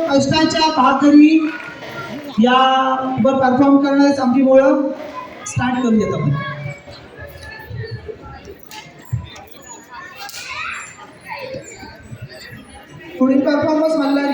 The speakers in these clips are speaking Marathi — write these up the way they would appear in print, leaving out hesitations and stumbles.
कष्टाच्या भाकरी यावर परफॉर्म करण्यास आमची ओळख स्टार्ट करूयात आपण. पुढील परफॉर्मन्स मल्हारी.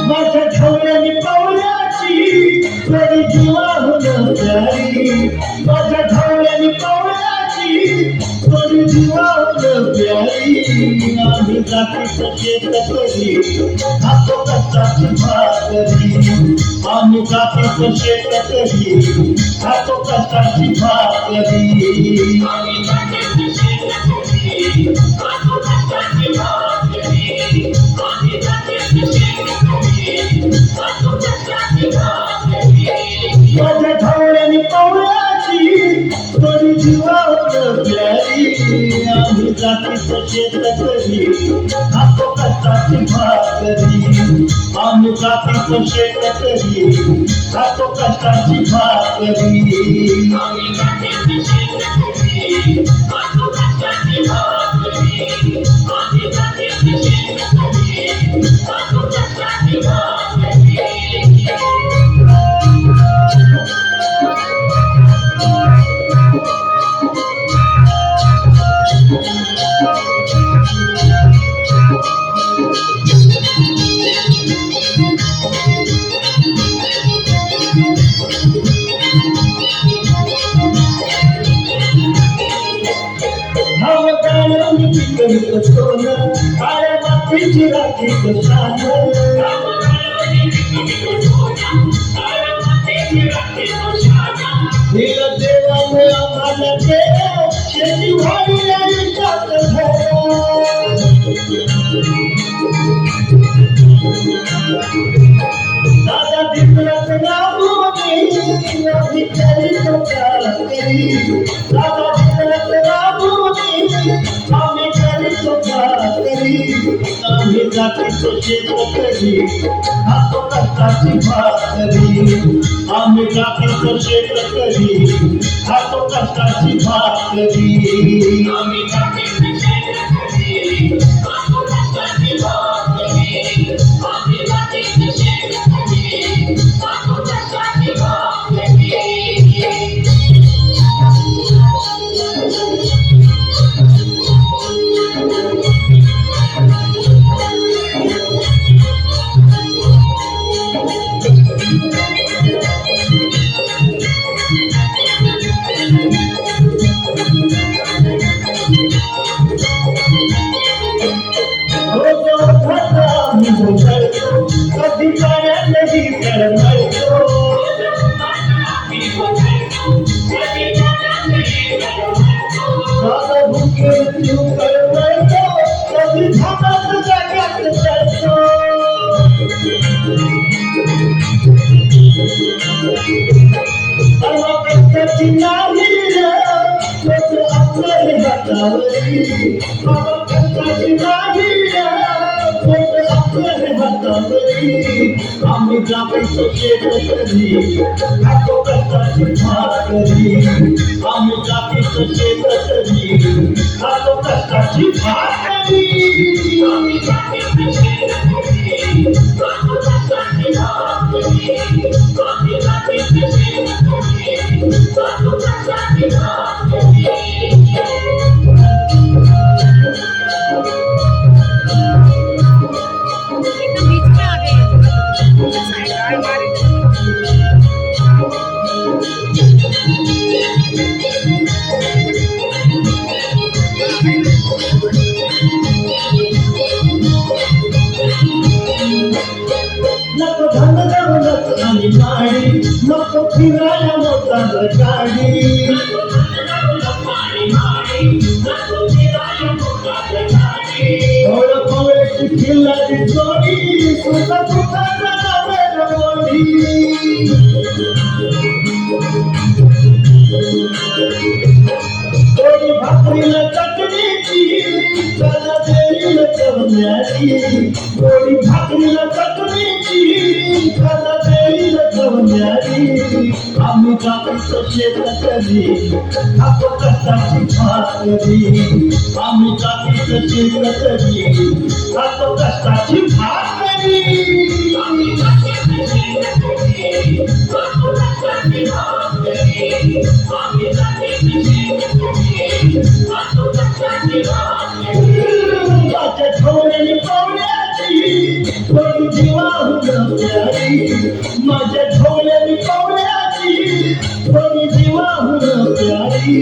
माझ्या ढवळ्याने पावल्याची थोडी जीवाहून प्यारी, माझ्या ढवळ्याने पावल्याची थोडी जीवाहून प्यारी. आम्ही जातीचं शेतकरी खातो कष्टाची भाकरी, आम्ही जातीचं शेतकरी खातो कष्टाची भाकरी. आम्ही जातीचं शेतकरी खातो कष्टाची भाकरी, आम्ही जातीचं माझ्या ढवळ्याने पावल्याची थोडी जीवावर प्यारी. आम्ही जातीचं शेतकरी खातो कष्टाची भाकरी, आम्ही जातीचं शेतकरी खातो कष्टाची भाकरी. आम्ही जातीचं शेतकरी खातो कष्टाची भाकरी, आम्ही जातीचं शेतकरी खातो कष्टाची भाकरी. काळ्या मातीची राखी कशान, हिला देवाने आम्हाला केलं शेती व्हावी आयुष्यात दादा दिवस राबवणे भिकारी चौकातरी, दादा दिवस राबवणे आम्ही करीतो भाकरी. आम्ही जातीचं शेतकरी खातो कष्टाची भाकरी, आम्ही जातीचं शेतकरी खातो कष्टाची भाकरी. आम्ही जातीचं शेतकरी खातो कष्टाची भाकरी, आम्ही जातीचं शेतकरी खातो कष्टाची भाकरी. कधी पाण्यातही तळमळतो, दादा भुके जीव तळमळतो, कधी झाडात जाग्यात चढतो. कष्टाची नाही लोक आपल्या हातावरी, कष्टाची नाही लोक आपल्या हातावरी. आम्ही जातीचं शेतकरी खातो कष्टाची भाकरी, आम्ही जातीचं शेतकरी खातो कष्टाची भाकरी. आम्ही जातीचं शेतकरी खातो कष्टाची भाकरी, आम्ही जातीचं शेतकरी खातो कष्टाची भाकरी. नको धन दौलत आणि पवळ्याची खिल्लारी जोडी सुद्धा सुखाचा नवेल मोडी थोडी भाकरीला चटणीची त्याला देईल कवण्याची थोडी भाकरीला चटणीची त्याला देईल कवण्याची आम्ही जातो शेतकरी खातो कष्टाची भाकरी आम्ही जातो शेतकरी खातो कष्टाची भाकरी माझ्या ढोळ्याने पावण्याची थोडी जीवाहून प्यारी माझ्या ढोळ्याने पावण्याची थोडी जीवाहून प्यारी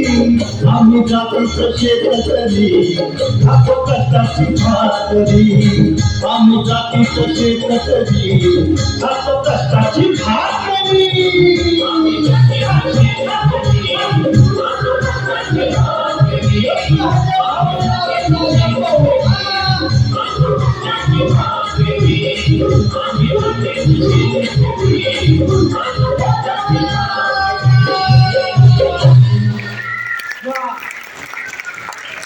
आम्ही जातो शेतकरी खातो कष्टाची भाकरी आम्ही जातो शेतकरी खातो कष्टाची भाकरी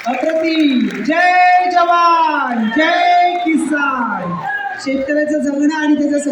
अप्रतिम. जय जवान जय किसान. शेतकऱ्याचं जगणं आणि त्याचं